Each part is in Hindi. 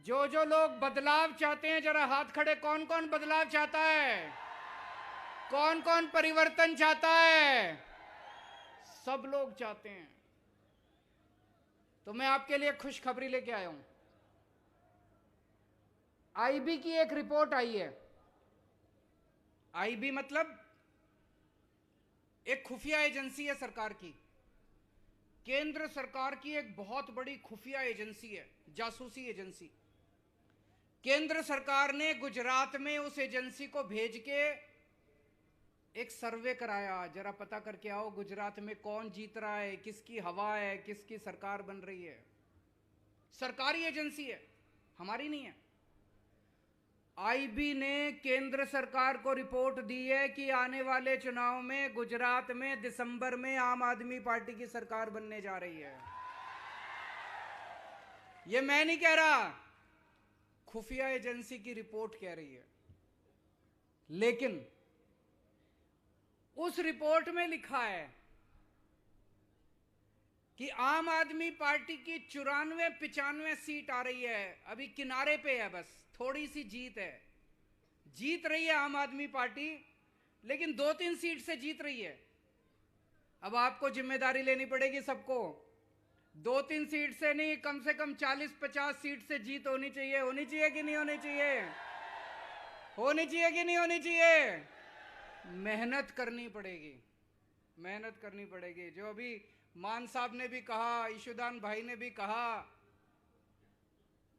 जो जो लोग बदलाव चाहते हैं जरा हाथ खड़े, कौन कौन बदलाव चाहता है, कौन कौन परिवर्तन चाहता है? सब लोग चाहते हैं। तो मैं आपके लिए खुशखबरी लेके आया हूं। आईबी की एक रिपोर्ट आई है। आईबी मतलब एक खुफिया एजेंसी है सरकार की, केंद्र सरकार की एक बहुत बड़ी खुफिया एजेंसी है, जासूसी एजेंसी। केंद्र सरकार ने गुजरात में उस एजेंसी को भेज के एक सर्वे कराया, जरा पता करके आओ गुजरात में कौन जीत रहा है, किसकी हवा है, किसकी सरकार बन रही है। सरकारी एजेंसी है, हमारी नहीं है। आईबी ने केंद्र सरकार को रिपोर्ट दी है कि आने वाले चुनाव में गुजरात में दिसंबर में आम आदमी पार्टी की सरकार बनने जा रही है। यह मैं नहीं कह रहा, खुफिया एजेंसी की रिपोर्ट कह रही है। लेकिन उस रिपोर्ट में लिखा है कि आम आदमी पार्टी की 94-95 सीट आ रही है, अभी किनारे पे है, बस थोड़ी सी जीत है। जीत रही है आम आदमी पार्टी, लेकिन 2-3 सीट से जीत रही है। अब आपको जिम्मेदारी लेनी पड़ेगी सबको। 2-3 सीट से नहीं, कम से कम 40-50 सीट से जीत होनी चाहिए। होनी चाहिए कि नहीं होनी चाहिए? होनी चाहिए कि नहीं होनी चाहिए? मेहनत करनी पड़ेगी, मेहनत करनी पड़ेगी। जो अभी मान साहब ने भी कहा, ईशुदान भाई ने भी कहा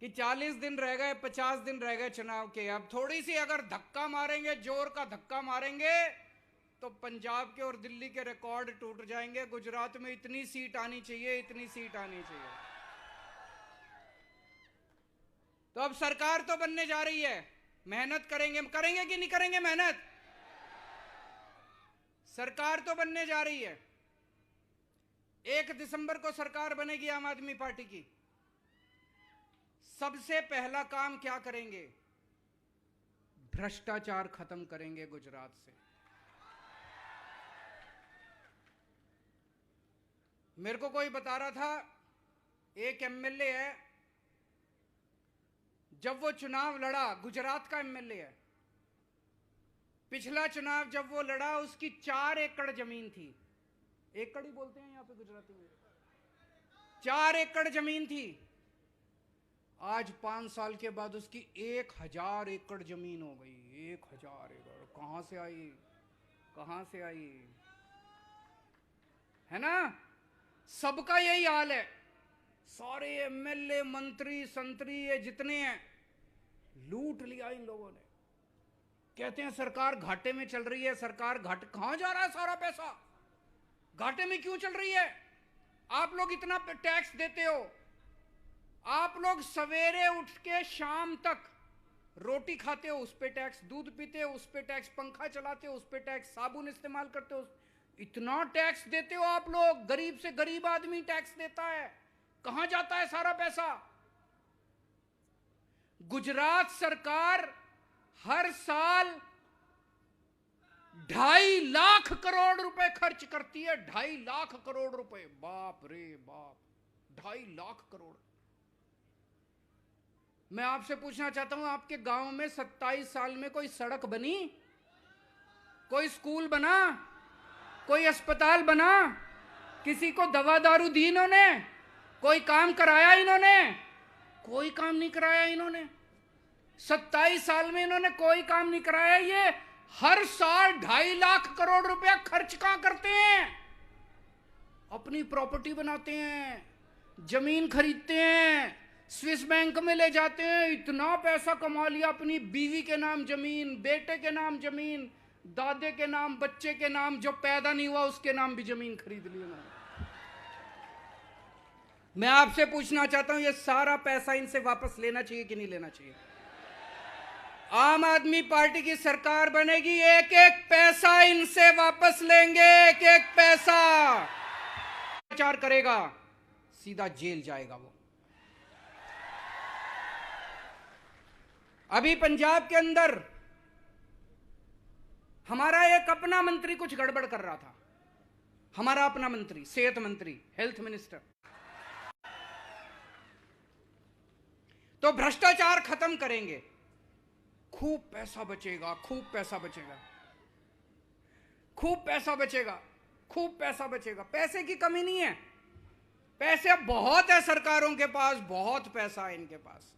कि 40 दिन रह गए, 50 दिन रह गए चुनाव के। अब थोड़ी सी अगर धक्का मारेंगे, जोर का धक्का मारेंगे, तो पंजाब के और दिल्ली के रिकॉर्ड टूट जाएंगे। गुजरात में इतनी सीट आनी चाहिए, इतनी सीट आनी चाहिए। तो अब सरकार तो बनने जा रही है, मेहनत करेंगे, करेंगे कि नहीं करेंगे मेहनत? सरकार तो बनने जा रही है। 1 दिसंबर को सरकार बनेगी आम आदमी पार्टी की। सबसे पहला काम क्या करेंगे? भ्रष्टाचार खत्म करेंगे गुजरात से। मेरे को कोई बता रहा था, एक एमएलए है, जब वो चुनाव लड़ा, गुजरात का एमएलए है, पिछला चुनाव जब वो लड़ा उसकी 4 एकड़ जमीन थी। एकड़ ही बोलते हैं यहां पे गुजराती में। 4 एकड़ जमीन थी। आज 5 साल के बाद उसकी 1000 एकड़ जमीन हो गई। 1000 एकड़ कहां से आई? कहां से आई? है ना? सबका यही हाल है। सारे एमएलए, मंत्री, संतरी, ये जितने हैं, लूट लिया इन लोगों ने। कहते हैं सरकार घाटे में चल रही है। सरकार घाटे, कहां जा रहा है सारा पैसा? घाटे में क्यों चल रही है? आप लोग इतना टैक्स देते हो, आप लोग सवेरे उठ के शाम तक रोटी खाते हो, उस पे टैक्स, दूध पीते हो, उस पे टैक्स, पंखा चलाते हो, उस पे टैक्स, साबुन इस्तेमाल करते हो, इतना टैक्स देते हो आप लोग। गरीब से गरीब आदमी टैक्स देता है। कहां जाता है सारा पैसा? गुजरात सरकार हर साल 2.5 लाख करोड़ रुपए खर्च करती है। 2.5 लाख करोड़ रुपए, बाप रे बाप, 2.5 लाख करोड़। मैं आपसे पूछना चाहता हूं, आपके गांव में 27 साल में कोई सड़क बनी? कोई स्कूल बना? कोई अस्पताल बना? किसी को दवा दारू दी इन्होंने? कोई काम कराया इन्होंने? कोई काम नहीं कराया इन्होंने। 27 साल में इन्होंने कोई काम नहीं कराया। ये हर साल 2.5 लाख करोड़ रुपया खर्च कहां करते हैं? अपनी प्रॉपर्टी बनाते हैं, जमीन खरीदते हैं, स्विस बैंक में ले जाते हैं। इतना पैसा कमा लिया। अपनी बीवी के नाम जमीन, बेटे के नाम जमीन, दादे के नाम, बच्चे के नाम, जो पैदा नहीं हुआ उसके नाम भी जमीन खरीद ली उन्होंने। मैं आपसे पूछना चाहता हूं, ये सारा पैसा इनसे वापस लेना चाहिए कि नहीं लेना चाहिए? आम आदमी पार्टी की सरकार बनेगी, एक एक पैसा इनसे वापस लेंगे, एक एक पैसा। प्रचार करेगा, सीधा जेल जाएगा वो। अभी पंजाब के अंदर हमारा एक अपना मंत्री कुछ गड़बड़ कर रहा था। हमारा अपना मंत्री, सेहत मंत्री, हेल्थ मिनिस्टर। तो भ्रष्टाचार खत्म करेंगे, खूब पैसा बचेगा, खूब पैसा बचेगा, खूब पैसा बचेगा, खूब पैसा बचेगा। पैसे की कमी नहीं है, पैसे बहुत है सरकारों के पास, बहुत पैसा है इनके पास।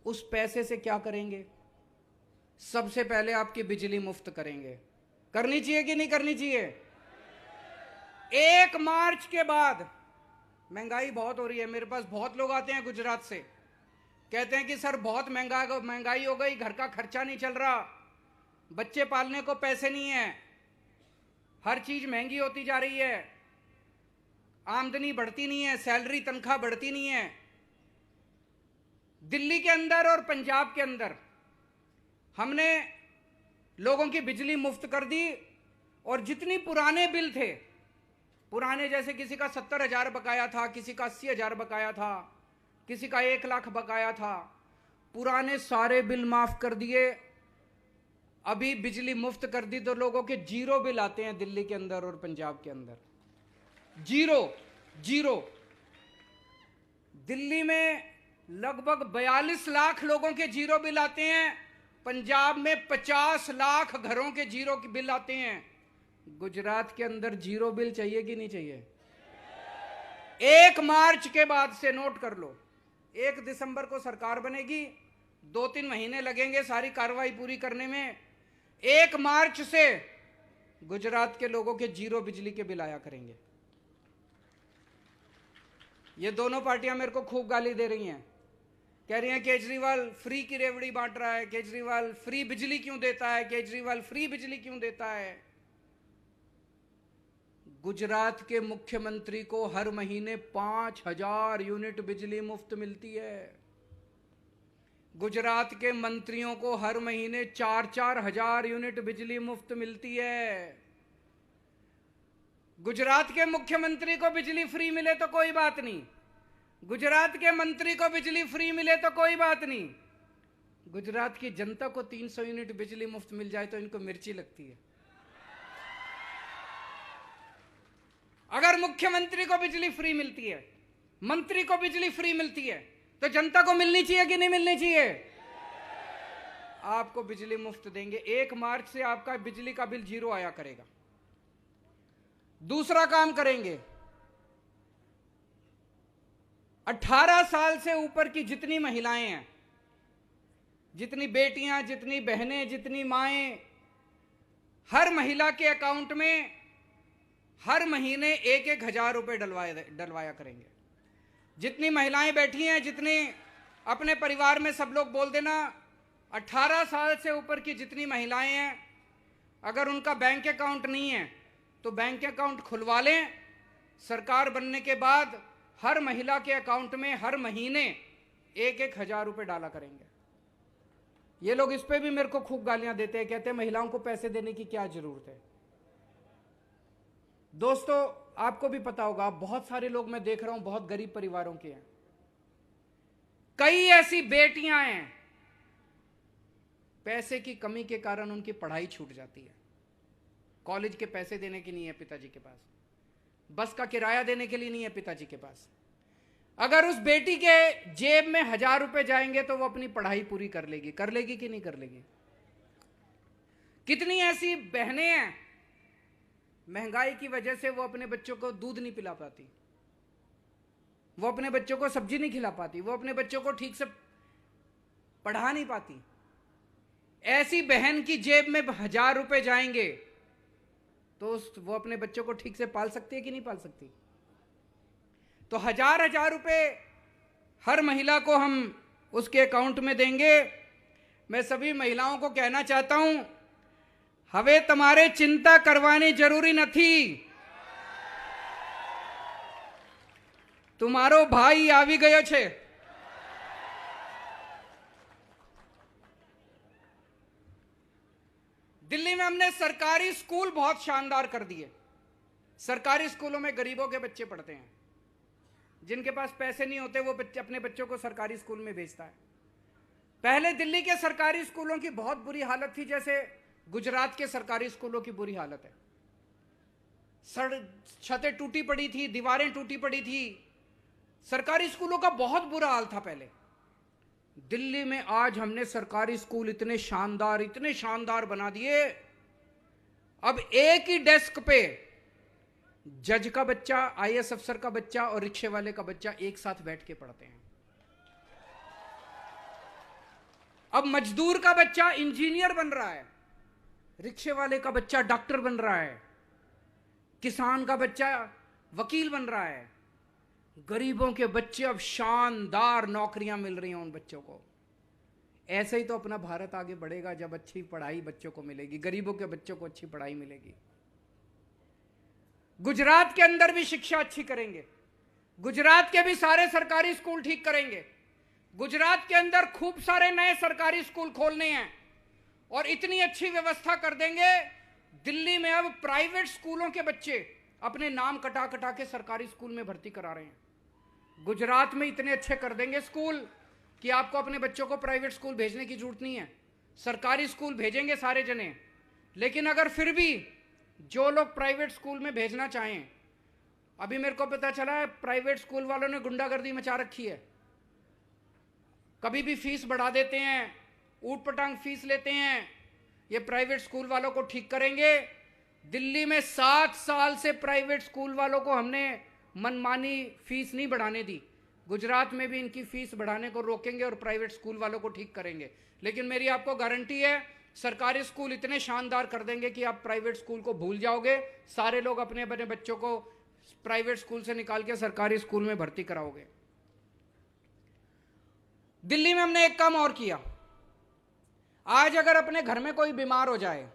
उस पैसे से क्या करेंगे? सबसे पहले आपकी बिजली मुफ्त करेंगे। करनी चाहिए कि नहीं करनी चाहिए? 1 मार्च के बाद, महंगाई बहुत हो रही है, मेरे पास बहुत लोग आते हैं गुजरात से, कहते हैं कि सर बहुत महंगाई हो गई, घर का खर्चा नहीं चल रहा, बच्चे पालने को पैसे नहीं है, हर चीज महंगी होती जा रही है, आमदनी बढ़ती नहीं है, सैलरी तनख्वाह बढ़ती नहीं है। दिल्ली के अंदर और पंजाब के अंदर हमने लोगों की बिजली मुफ्त कर दी, और जितनी पुराने बिल थे, पुराने जैसे किसी का 70,000 बकाया था, किसी का 80,000 बकाया था, किसी का 1 लाख बकाया था, पुराने सारे बिल माफ कर दिए। अभी बिजली मुफ्त कर दी तो लोगों के 0 बिल आते हैं दिल्ली के अंदर और पंजाब के अंदर, 0। दिल्ली में लगभग 42 लाख लोगों के 0 बिल आते हैं, पंजाब में 50 लाख घरों के 0 बिल आते हैं। गुजरात के अंदर 0 बिल चाहिए कि नहीं चाहिए? 1 मार्च के बाद से नोट कर लो, 1 दिसंबर को सरकार बनेगी, 2-3 महीने लगेंगे सारी कार्रवाई पूरी करने में। 1 मार्च से गुजरात के लोगों के 0 बिजली के बिल आया करेंगे। ये दोनों पार्टियां मेरे को खूब गाली दे रही हैं, कह रही हैं केजरीवाल फ्री की रेवड़ी बांट रहा है, केजरीवाल फ्री बिजली क्यों देता है, केजरीवाल फ्री बिजली क्यों देता है। गुजरात के मुख्यमंत्री को हर महीने 5,000 यूनिट बिजली मुफ्त मिलती है। गुजरात के मंत्रियों को हर महीने 4-4 हजार यूनिट बिजली मुफ्त मिलती है। गुजरात के मुख्यमंत्री को बिजली फ्री मिले तो कोई बात नहीं, गुजरात के मंत्री को बिजली फ्री मिले तो कोई बात नहीं, गुजरात की जनता को 300 यूनिट बिजली मुफ्त मिल जाए तो इनको मिर्ची लगती है। अगर मुख्यमंत्री को बिजली फ्री मिलती है, मंत्री को बिजली फ्री मिलती है, तो जनता को मिलनी चाहिए कि नहीं मिलनी चाहिए? आपको बिजली मुफ्त देंगे। 1 मार्च से आपका बिजली का बिल 0 आया करेगा। दूसरा काम करेंगे, 18 साल से ऊपर की जितनी महिलाएं हैं, जितनी बेटियां, जितनी बहनें, जितनी माएं, हर महिला के अकाउंट में हर महीने 1-1 हजार रुपए डलवाया करेंगे। जितनी महिलाएं बैठी हैं, जितनी अपने परिवार में सब लोग बोल देना, 18 साल से ऊपर की जितनी महिलाएं हैं, अगर उनका बैंक अकाउंट नहीं है तो बैंक अकाउंट खुलवा लें। सरकार बनने के बाद हर महिला के अकाउंट में हर महीने 1-1 हजार रुपए डाला करेंगे। ये लोग इस पे भी मेरे को खूब गालियां देते हैं, कहते हैं महिलाओं को पैसे देने की क्या जरूरत है। दोस्तों, आपको भी पता होगा, बहुत सारे लोग मैं देख रहा हूं बहुत गरीब परिवारों के हैं। कई ऐसी बेटियां हैं, पैसे की कमी के कारण उनकी पढ़ाई छूट जाती है, कॉलेज के पैसे देने की नहीं है पिताजी के पास, बस का किराया देने के लिए नहीं है पिताजी के पास। अगर उस बेटी के जेब में 1000 रुपए जाएंगे तो वो अपनी पढ़ाई पूरी कर लेगी कि नहीं कर लेगी? कितनी ऐसी बहनें हैं, महंगाई की वजह से वो अपने बच्चों को दूध नहीं पिला पाती, वो अपने बच्चों को सब्जी नहीं खिला पाती, वो अपने बच्चों को ठीक से पढ़ा नहीं पाती। ऐसी बहन की जेब में 1000 रुपए जाएंगे तो वो अपने बच्चों को ठीक से पाल सकती है कि नहीं पाल सकती? तो 1000 रुपए हर महिला को हम उसके अकाउंट में देंगे। मैं सभी महिलाओं को कहना चाहता हूं, હવે તમારે चिंता करवानी जरूरी નથી, तुम्हारो भाई આવી ગયો છે। दिल्ली में हमने सरकारी स्कूल बहुत शानदार कर दिए। सरकारी स्कूलों में गरीबों के बच्चे पढ़ते हैं, जिनके पास पैसे नहीं होते वो अपने बच्चों को सरकारी स्कूल में भेजता है। पहले दिल्ली के सरकारी स्कूलों की बहुत बुरी हालत थी, जैसे गुजरात के सरकारी स्कूलों की बुरी हालत है। छतें टूटी पड़ी थी, दीवारें टूटी पड़ी थी, सरकारी स्कूलों का बहुत बुरा हाल था पहले। दिल्ली में आज हमने सरकारी स्कूल इतने शानदार बना दिए। अब एक ही डेस्क पे जज का बच्चा, आईएएस अफसर का बच्चा और रिक्शे वाले का बच्चा एक साथ बैठ के पढ़ते हैं। अब मजदूर का बच्चा इंजीनियर बन रहा है, रिक्शे वाले का बच्चा डॉक्टर बन रहा है, किसान का बच्चा वकील बन रहा है। गरीबों के बच्चे अब शानदार नौकरियां मिल रही हैं उन बच्चों को। ऐसे ही तो अपना भारत आगे बढ़ेगा जब अच्छी पढ़ाई बच्चों को मिलेगी, गरीबों के बच्चों को अच्छी पढ़ाई मिलेगी। गुजरात के अंदर भी शिक्षा अच्छी करेंगे, गुजरात के भी सारे सरकारी स्कूल ठीक करेंगे। गुजरात के अंदर खूब सारे नए सरकारी स्कूल खोलने हैं और इतनी अच्छी व्यवस्था कर देंगे, दिल्ली में अब प्राइवेट स्कूलों के बच्चे अपने नाम कटा कटा के सरकारी स्कूल में भर्ती करा रहे हैं। गुजरात में इतने अच्छे कर देंगे स्कूल कि आपको अपने बच्चों को प्राइवेट स्कूल भेजने की जरूरत नहीं है, सरकारी स्कूल भेजेंगे सारे जने। लेकिन अगर फिर भी जो लोग प्राइवेट स्कूल में भेजना चाहें, अभी मेरे को पता चला है प्राइवेट स्कूल वालों ने गुंडागर्दी मचा रखी है। कभी भी फीस बढ़ा देते हैं, ऊट पटांग फीस लेते हैं। ये प्राइवेट स्कूल वालों को ठीक करेंगे। दिल्ली में 7 साल से प्राइवेट स्कूल वालों को हमने मनमानी फीस नहीं बढ़ाने दी। गुजरात में भी इनकी फीस बढ़ाने को रोकेंगे और प्राइवेट स्कूल वालों को ठीक करेंगे। लेकिन मेरी आपको गारंटी है, सरकारी स्कूल इतने शानदार कर देंगे कि आप प्राइवेट स्कूल को भूल जाओगे। सारे लोग अपने अपने बच्चों को प्राइवेट स्कूल से निकाल के सरकारी स्कूल में भर्ती कराओगे। दिल्ली में हमने एक काम और किया। आज अगर अपने घर में कोई बीमार हो जाए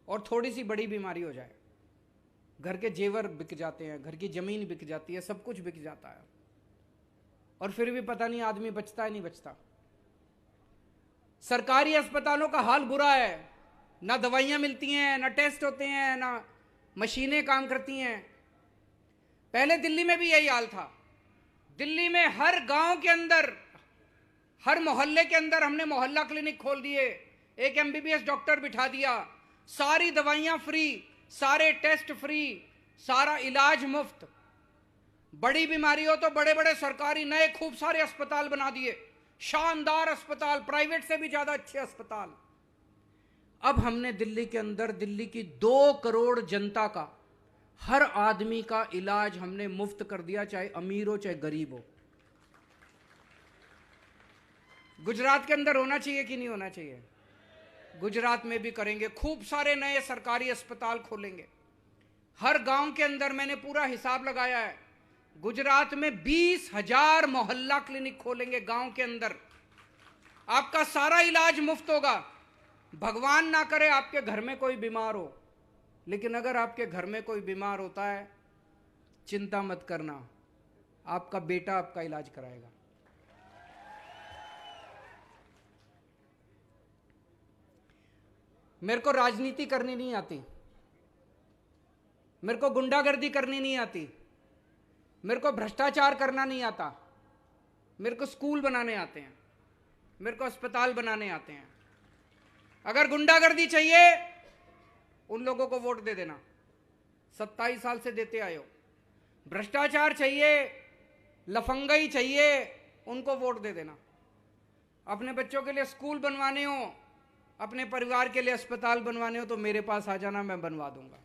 और थोड़ी सी बड़ी बीमारी हो जाए, घर के जेवर बिक जाते हैं, घर की जमीन बिक जाती है, सब कुछ बिक जाता है, और फिर भी पता नहीं आदमी बचता है नहीं बचता। सरकारी अस्पतालों का हाल बुरा है, ना दवाइयां मिलती हैं, ना टेस्ट होते हैं, ना मशीनें काम करती हैं। पहले दिल्ली में भी यही हाल था। दिल्ली में हर गांव के अंदर, हर मोहल्ले के अंदर हमने मोहल्ला क्लिनिक खोल दिए, एक एमबीबीएस डॉक्टर बिठा दिया, सारी दवाइयां फ्री, सारे टेस्ट फ्री, सारा इलाज मुफ्त। बड़ी बीमारी हो तो बड़े बड़े सरकारी नए खूब सारे अस्पताल बना दिए, शानदार अस्पताल, प्राइवेट से भी ज्यादा अच्छे अस्पताल। अब हमने दिल्ली के अंदर दिल्ली की 2 करोड़ जनता का, हर आदमी का इलाज हमने मुफ्त कर दिया, चाहे अमीर हो चाहे गरीब हो। गुजरात के अंदर होना चाहिए कि नहीं होना चाहिए? गुजरात में भी करेंगे। खूब सारे नए सरकारी अस्पताल खोलेंगे हर गांव के अंदर। मैंने पूरा हिसाब लगाया है, गुजरात में 20,000 मोहल्ला क्लिनिक खोलेंगे गांव के अंदर। आपका सारा इलाज मुफ्त होगा। भगवान ना करे आपके घर में कोई बीमार हो, लेकिन अगर आपके घर में कोई बीमार होता है, चिंता मत करना, आपका बेटा आपका इलाज कराएगा। मेरे को राजनीति करनी नहीं आती, मेरे को गुंडागर्दी करनी नहीं आती, मेरे को भ्रष्टाचार करना नहीं आता। मेरे को स्कूल बनाने आते हैं, मेरे को अस्पताल बनाने आते हैं। अगर गुंडागर्दी चाहिए, उन लोगों को वोट दे देना, 27 साल से देते आए हो। भ्रष्टाचार चाहिए, लफंगाई चाहिए, उनको वोट दे देना। अपने बच्चों के लिए स्कूल बनवाने हो, अपने परिवार के लिए अस्पताल बनवाने हो, तो मेरे पास आ जाना, मैं बनवा दूंगा।